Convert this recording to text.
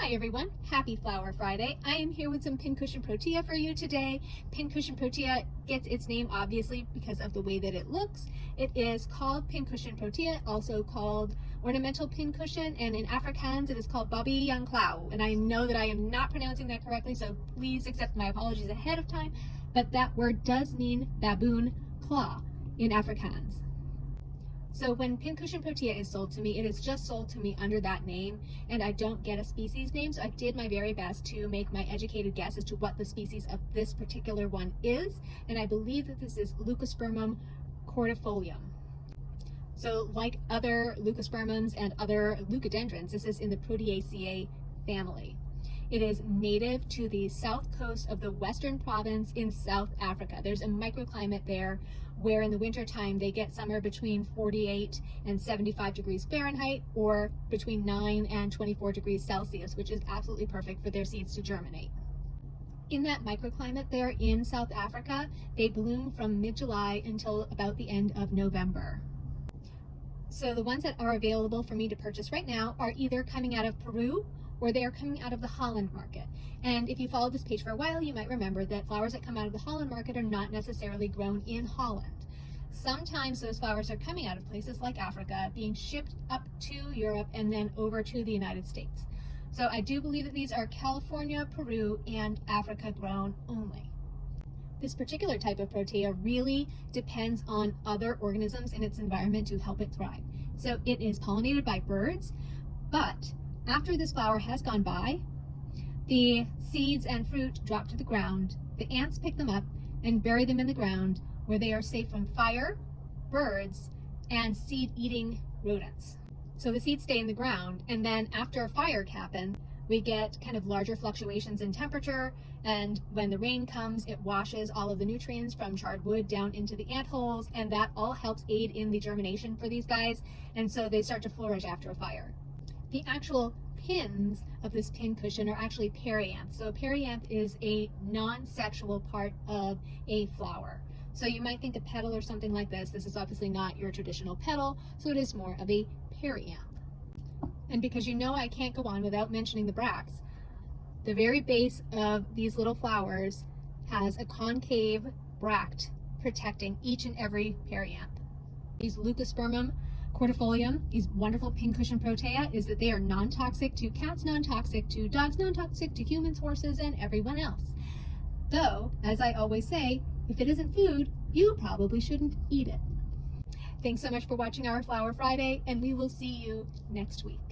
Hi everyone, happy Flower Friday. I am here with some Pincushion protea for you today. Pincushion protea gets its name obviously because of the way that it looks. It is called Pincushion protea, also called ornamental pincushion, and in Afrikaans it is called Babi Yang Clau. And I know that I am not pronouncing that correctly, so please accept my apologies ahead of time, but that word does mean baboon claw in Afrikaans. So when Pincushion protea is sold to me, it is just sold to me under that name, and I don't get a species name, so I did my very best to make my educated guess as to what the species of this particular one is, and I believe that this is Leucospermum cordifolium. So like other leucospermums and other leucadendrons, this is in the Proteaceae family. It is native to the south coast of the Western Province in South Africa. There's a microclimate there where in the wintertime they get somewhere between 48 and 75 degrees Fahrenheit or between 9 and 24 degrees Celsius, which is absolutely perfect for their seeds to germinate. In that microclimate there in South Africa, they bloom from mid-July until about the end of November. So the ones that are available for me to purchase right now are either coming out of Peru or they are coming out of the Holland market. And if you followed this page for a while, you might remember that flowers that come out of the Holland market are not necessarily grown in Holland. Sometimes those flowers are coming out of places like Africa, being shipped up to Europe and then over to the United States. So I do believe that these are California, Peru, and Africa grown only. This particular type of protea really depends on other organisms in its environment to help it thrive. So it is pollinated by birds, but after this flower has gone by, the seeds and fruit drop to the ground, the ants pick them up and bury them in the ground where they are safe from fire, birds, and seed-eating rodents. So the seeds stay in the ground, and then after a fire happens, we get kind of larger fluctuations in temperature, and when the rain comes, it washes all of the nutrients from charred wood down into the ant holes, and that all helps aid in the germination for these guys, and so they start to flourish after a fire. The actual pins of this pincushion are actually perianth. So perianth is a non-sexual part of a flower. So you might think a petal or something like this. This is obviously not your traditional petal, so it is more of a perianth. And because you know I can't go on without mentioning the bracts, the very base of these little flowers has a concave bract protecting each and every perianth. These Leucospermum cordifolium, these wonderful Pincushion protea, is that they are non-toxic to cats, non-toxic to dogs, non-toxic to humans, horses, and everyone else. Though, as I always say, if it isn't food, you probably shouldn't eat it. Thanks so much for watching our Flower Friday, and we will see you next week.